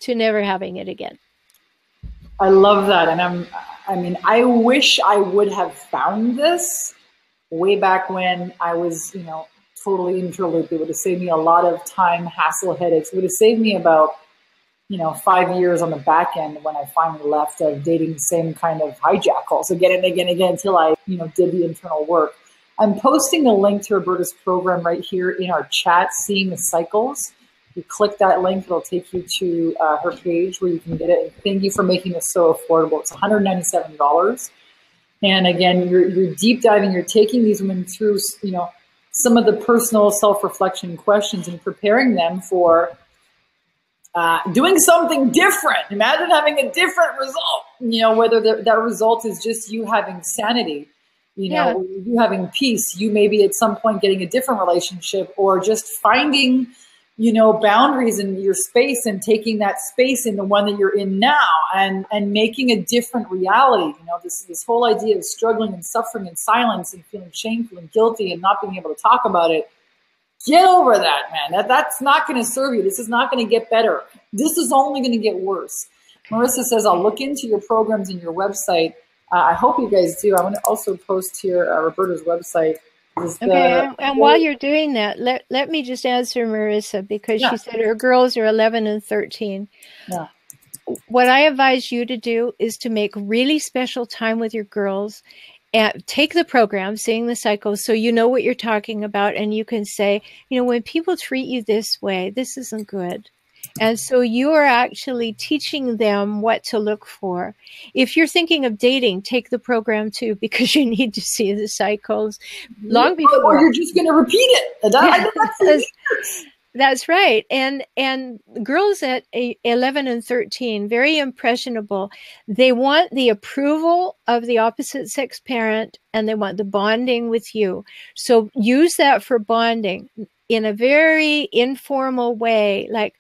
to never having it again. I love that. And I wish I would have found this way back when I was, totally interlooped. It would have saved me a lot of time, hassle, headaches. It would have saved me about, 5 years on the back end when I finally left of dating the same kind of hijackals again and again and again until I, did the internal work. I'm posting a link to Rhoberta's program right here in our chat, Seeing the Cycles. You click that link, it'll take you to her page where you can get it. And thank you for making this so affordable. It's $197. And again, you're deep diving, you're taking these women through, some of the personal self-reflection questions and preparing them for doing something different. Imagine having a different result, whether that result is just you having sanity, you having peace, you maybe at some point getting a different relationship, or just finding, boundaries in your space and taking that space in the one that you're in now and making a different reality. This whole idea of struggling and suffering in silence and feeling shameful and guilty and not being able to talk about it. Get over that, man. That's not going to serve you. This is not going to get better. This is only going to get worse. Marissa says, I'll look into your programs and your website. I hope you guys do. I'm going to also post here Rhoberta's website. Okay, and while you're doing that, let me just answer Marissa, because she said her girls are 11 and 13. Yeah. What I advise you to do is to make really special time with your girls and take the program, Seeing the Cycles, so you know what you're talking about, and you can say, when people treat you this way, this isn't good. And so you are actually teaching them what to look for. If you're thinking of dating, take the program too, because you need to see the cycles long before. Or you're just going to repeat it. That's right. And girls at 11 and 13, very impressionable. They want the approval of the opposite sex parent, and they want the bonding with you. So use that for bonding in a very informal way, like,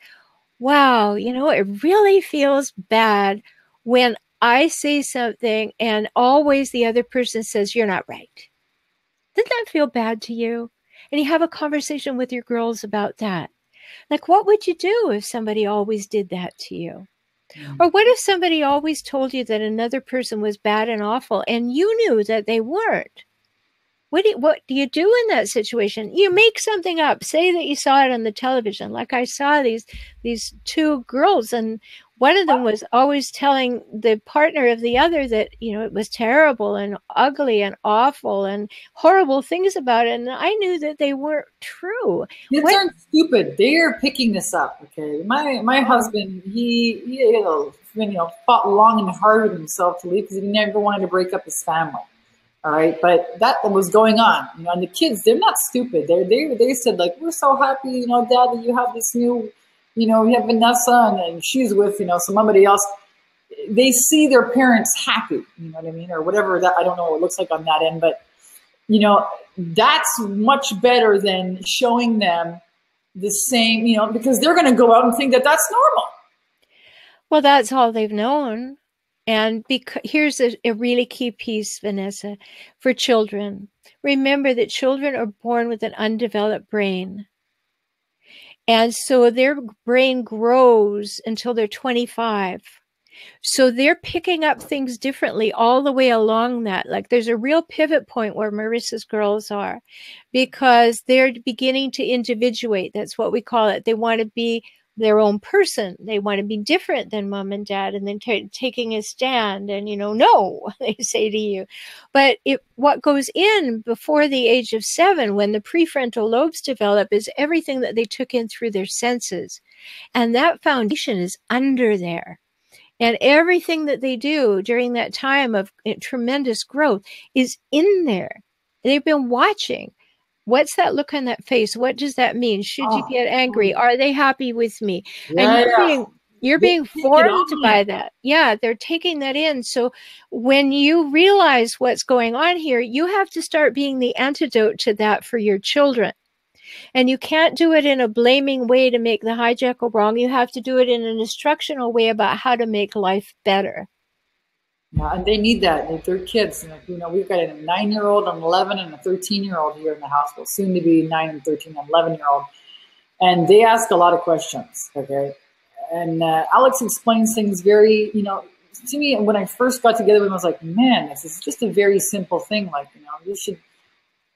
wow, you know, it really feels bad when I say something and always the other person says, you're not right. Doesn't that feel bad to you? And you have a conversation with your girls about that. Like, what would you do if somebody always did that to you? Or what if somebody always told you that another person was bad and awful and you knew that they weren't? What do you do in that situation? You make something up. Say that you saw it on the television. Like I saw these two girls, and one of them was always telling the partner of the other that, you know, it was terrible and ugly and awful and horrible things about it. And I knew that they weren't true. Kids What? aren't stupid. They are picking this up. Okay, my Oh, husband, he fought long and hard with himself to leave because he never wanted to break up his family. All right, but that was going on, you know. And the kids, they're not stupid. They said, like, we're so happy, you know, Dad, that you have this new, you know, you have Vanessa, and she's with, you know, somebody else. They see their parents happy, you know what I mean, or whatever that, I don't know what it looks like on that end, but you know, that's much better than showing them the same, you know, because they're going to go out and think that that's normal. well, that's all they've known. And here's a really key piece, Vanessa, for children. Remember that children are born with an undeveloped brain. And so their brain grows until they're 25. So they're picking up things differently all the way along that. Like there's a real pivot point where Marissa's girls are, because they're beginning to individuate. That's what we call it. They want to be their own person. They want to be different than mom and dad, and then taking a stand and, you know, no, they say to you. But what goes in before the age of 7, when the prefrontal lobes develop, is everything that they took in through their senses. And that foundation is under there. And everything that they do during that time of tremendous growth is in there. They've been watching. What's that look on that face? What does that mean? Should you Oh, get angry? Are they happy with me? And yeah, yeah. you're They being take it formed on. by that. Yeah, they're taking that in. So when you realize what's going on here, you have to start being the antidote to that for your children. And you can't do it in a blaming way to make the hijackal wrong. You have to do it in an instructional way about how to make life better. Yeah, and they need that. They're kids. You know, we've got a 9-year-old, an 11, and a 13-year-old here in the house. Well, soon to be 9 and 13 and 11-year-old. And they ask a lot of questions, okay? And Alex explains things very, you know, to me, when I first got together with him, I was like, man, this is just a very simple thing. Like, you know, you should,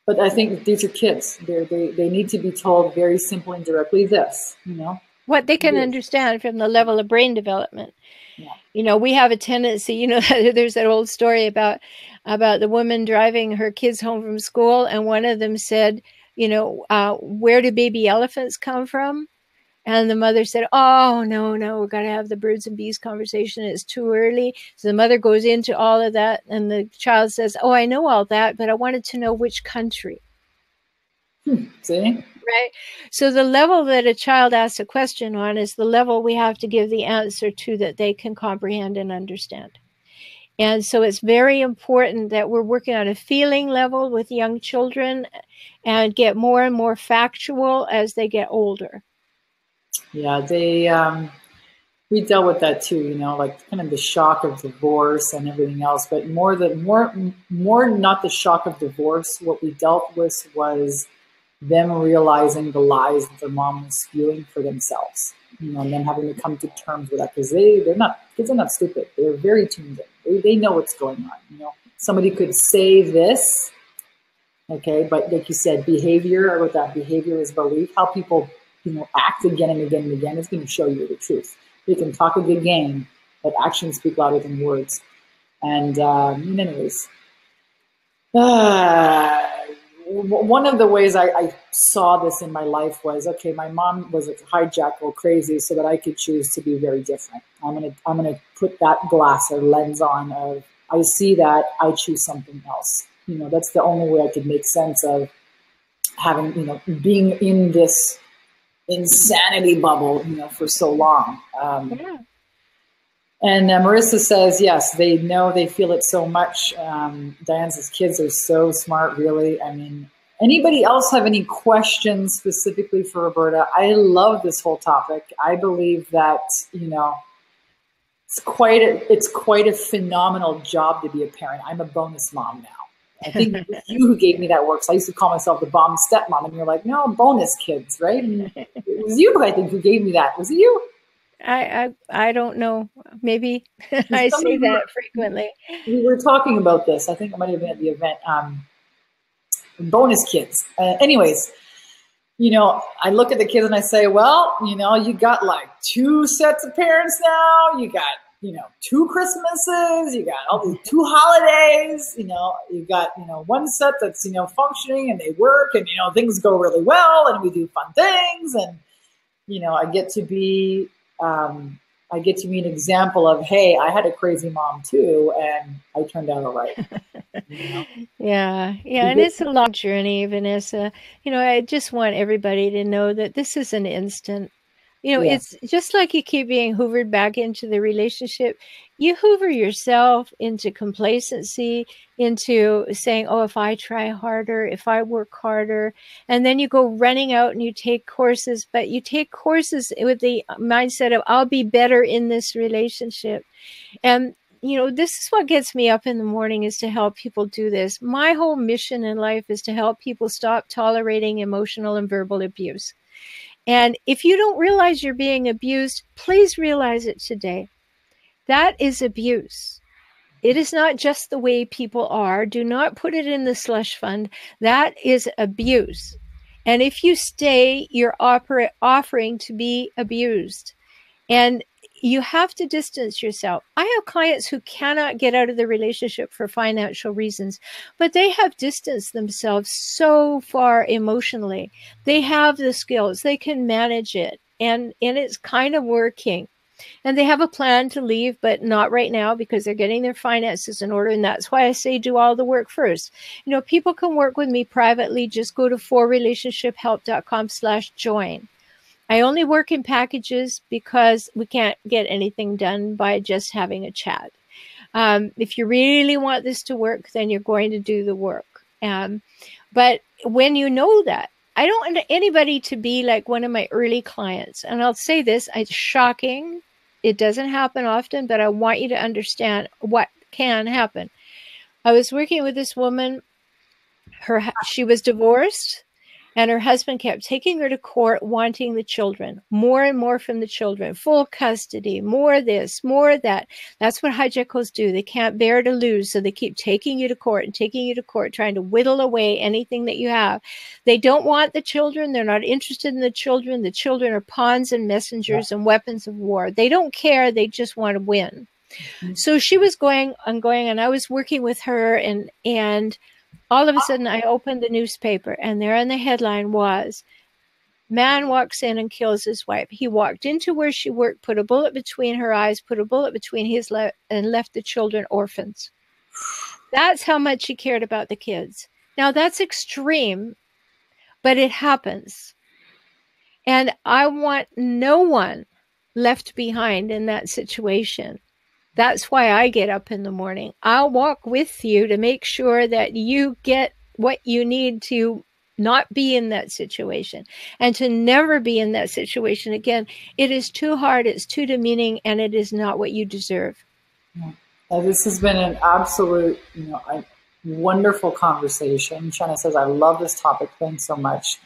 but I think these are kids. They need to be told very simply and directly this, you know? What they can understand from the level of brain development. Yeah. You know, we have a tendency, you know, there's that old story about the woman driving her kids home from school, and one of them said, you know, where do baby elephants come from? And the mother said, oh, no, we've got to have the birds and bees conversation. It's too early. So the mother goes into all of that, and the child says, oh, I know all that, but I wanted to know which country. See? Right. So the level that a child asks a question on is the level we have to give the answer to that they can comprehend and understand. And so it's very important that we're working on a feeling level with young children and get more and more factual as they get older. Yeah, we dealt with that too, you know, like kind of the shock of divorce and everything else, but more not the shock of divorce. What we dealt with was them realizing the lies that their mom was spewing for themselves, you know, and then having to come to terms with that, because kids are not stupid. They're very tuned in. They know what's going on. You know, somebody could say this, okay, but like you said, behavior, or what that behavior is belief, how people, you know, act again and again and again is going to show you the truth. They can talk a good game, but actions speak louder than words. And anyways, one of the ways I saw this in my life was, okay, my mom was a hijackal crazy, so that I could choose to be very different. I'm gonna put that glass or lens on of, I see that, I choose something else. You know, that's the only way I could make sense of having, you know, being in this insanity bubble, you know, for so long. Yeah. And Marissa says, yes, they know, they feel it so much. Diane's kids are so smart, really. I mean, Anybody else have any questions specifically for Rhoberta? I love this whole topic. I believe that, it's quite a phenomenal job to be a parent. I'm a bonus mom now. I think it was you who gave me that word. So I used to call myself the bomb stepmom, and you're like, no, bonus kids, right? And it was you, I think, who gave me that. Was it you? I don't know. Maybe I say that frequently. We were talking about this. I think it might have been at the event. Bonus kids. Anyways, I look at the kids and I say, well, you got like 2 sets of parents now. You got, 2 Christmases. You got all these 2 holidays. You got, 1 set that's, functioning and they work and, things go really well and we do fun things. And, I get to be an example of, hey, I had a crazy mom too, and I turned out all right. Yeah. And it's a long journey, Vanessa. I just want everybody to know that this is an instant. It's just like you keep being hoovered back into the relationship. You hoover yourself into complacency, into saying, oh, if I try harder, if I work harder, and then you go running out and you take courses, but you take courses with the mindset of, I'll be better in this relationship. And this is what gets me up in the morning, is to help people do this. My whole mission in life is to help people stop tolerating emotional and verbal abuse. And if you don't realize you're being abused, please realize it today. That is abuse. It is not just the way people are. Do not put it in the slush fund. That is abuse. And if you stay, you're offering to be abused. And you have to distance yourself. I have clients who cannot get out of the relationship for financial reasons, but they have distanced themselves so far emotionally. They have the skills, they can manage it, and it's kind of working. And they have a plan to leave, but not right now because they're getting their finances in order. And that's why I say do all the work first. People can work with me privately. Just go to forrelationshiphelp.com/join. I only work in packages because we can't get anything done by just having a chat. If you really want this to work, then you're going to do the work. But when you know that, I don't want anybody to be like one of my early clients. And I'll say this, it's shocking. It doesn't happen often, but I want you to understand what can happen. I was working with this woman. She was divorced. And her husband kept taking her to court, wanting the children, more and more from the children, full custody, more this, more that. That's what hijackals do. They can't bear to lose. So they keep taking you to court and taking you to court, trying to whittle away anything that you have. They don't want the children. They're not interested in the children. The children are pawns and messengers and weapons of war. They don't care. They just want to win. So she was going, and I was working with her, and all of a sudden, I opened the newspaper, and there on the headline was, man walks in and kills his wife. He walked into where she worked, put a bullet between her eyes, put a bullet between his and left the children orphans. That's how much he cared about the kids. Now, that's extreme, but it happens. And I want no one left behind in that situation. That's why I get up in the morning. I'll walk with you to make sure that you get what you need to not be in that situation and to never be in that situation again. It is too hard, it's too demeaning, and it is not what you deserve. This has been an absolute, wonderful conversation. Shanna says, I love this topic. Thanks so much.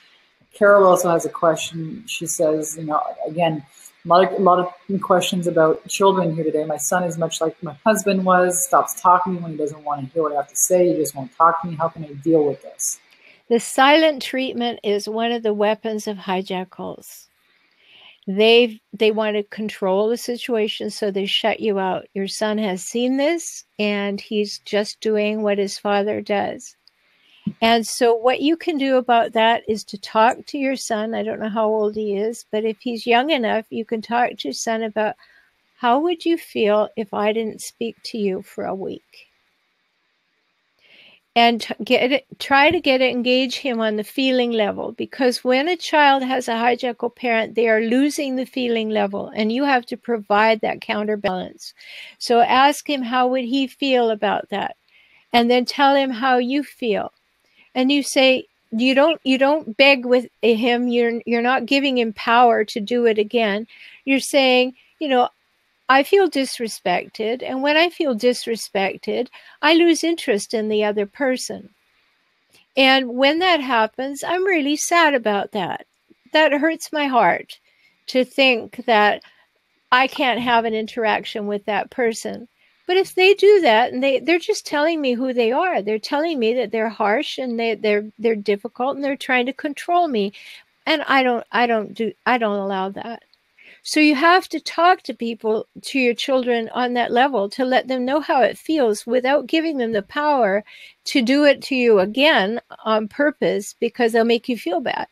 Carol also has a question. She says, again, a lot of questions about children here today. My son is much like my husband was, stops talking to me when he doesn't want to hear what I have to say. He just won't talk to me. How can I deal with this? The silent treatment is one of the weapons of hijackals. They want to control the situation, so they shut you out. Your son has seen this, and he's just doing what his father does. And so what you can do about that is to talk to your son. I don't know how old he is, but if he's young enough, you can talk to your son about, how would you feel if I didn't speak to you for a week? And try to engage him on the feeling level, because when a child has a hijackal parent, they are losing the feeling level, and you have to provide that counterbalance. So ask him, how would he feel about that? And then tell him how you feel. And you say, you don't beg with him. You're not giving him power to do it again. You're saying, I feel disrespected, and when I feel disrespected, I lose interest in the other person. And when that happens, I'm really sad about that. That hurts my heart to think that I can't have an interaction with that person. But if they do that, and they're just telling me who they are, they're telling me that they're harsh and they're difficult and they're trying to control me, and I don't allow that. So you have to talk to people, to your children on that level, to let them know how it feels without giving them the power to do it to you again on purpose, because they'll make you feel bad.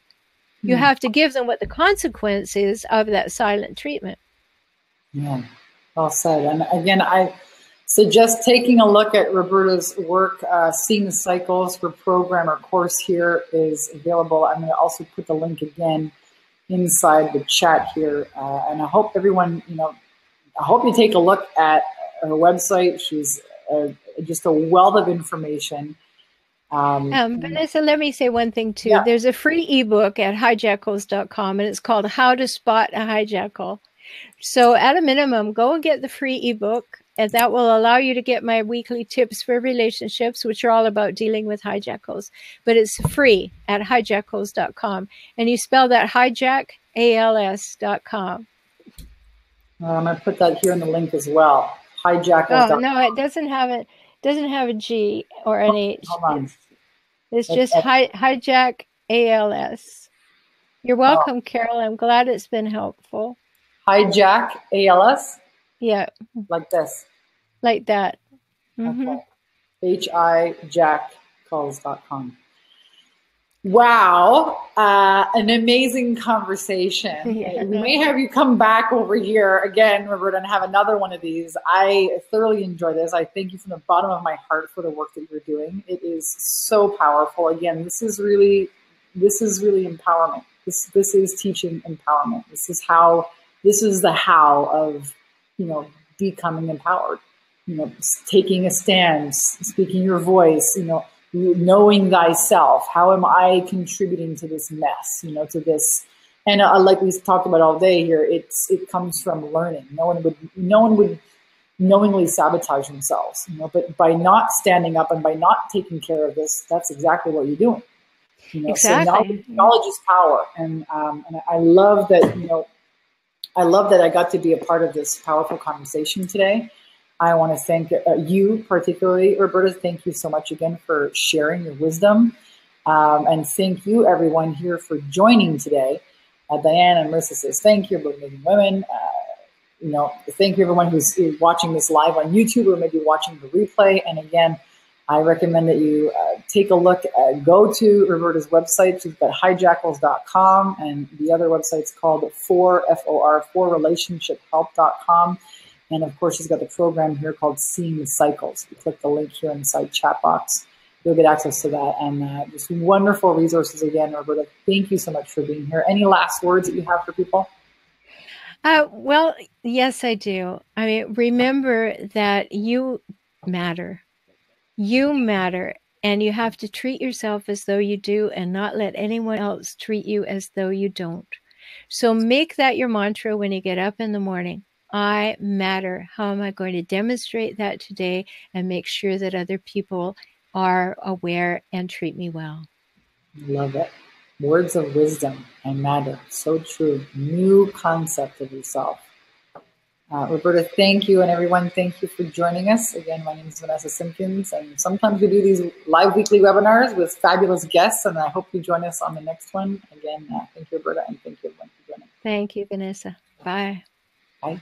You have to give them what the consequence is of that silent treatment. Yeah, well said. And again, I suggest taking a look at Rhoberta's work. Seeing the Cycles, her program or course here is available. I'm going to also put the link again inside the chat here. And I hope everyone, I hope you take a look at her website. She's just a wealth of information. Vanessa, let me say one thing too. Yeah. There's a free ebook at hijackals.com, and it's called How to Spot a Hijackal. So at a minimum, go and get the free ebook, and that will allow you to get my weekly tips for relationships, which are all about dealing with hijackals. But it's free at hijackals.com. And you spell that hijackals.com. I'm going to put that here in the link as well. Hijackals.com. Oh, no, it doesn't have it. Doesn't have a G or an H. Hold on. It's just Hijack ALS. You're welcome, Carol. I'm glad it's been helpful. Hijack ALS? Yeah. Like this? Like that. Okay. hijackals.com. Wow. An amazing conversation. Yeah. We may have you come back over here again, Rhoberta, and have another one of these. I thoroughly enjoy this. I thank you from the bottom of my heart for the work that you're doing. It is so powerful. Again, this is really empowerment. This is teaching empowerment. This is the how of, becoming empowered, taking a stand, speaking your voice, knowing thyself. How am I contributing to this mess, to this? And like we talked about all day here, it comes from learning. No one would knowingly sabotage themselves, but by not standing up and by not taking care of this, that's exactly what you're doing. Exactly. So knowledge is power, and I love that. I love that I got to be a part of this powerful conversation today. I want to thank you particularly, Rhoberta. Thank you so much again for sharing your wisdom. And thank you, everyone here, for joining today. Diane and Marissa says thank you, about Amazing Women. Thank you, everyone who's watching this live on YouTube or maybe watching the replay. And again, I recommend that you take a look, go to Rhoberta's website. She's got hijackals.com, and the other website's called for relationshiphelp.com. And of course, she's got the program here called Seeing the Cycles. You click the link here inside chat box, you'll get access to that. And just wonderful resources again, Rhoberta. Thank you so much for being here. Any last words that you have for people? Well, yes, I do. I mean, remember that you matter. You matter, and you have to treat yourself as though you do and not let anyone else treat you as though you don't. So make that your mantra when you get up in the morning. I matter. How am I going to demonstrate that today and make sure that other people are aware and treat me well? Love it. Words of wisdom. I matter. So true. New concept of yourself. Rhoberta, thank you. And everyone, thank you for joining us. Again, my name is Vanessa Simpkins, and sometimes we do these live weekly webinars with fabulous guests, and I hope you join us on the next one. Again, thank you, Rhoberta, and thank you, everyone, for joining. Thank you, Vanessa. Bye. Bye.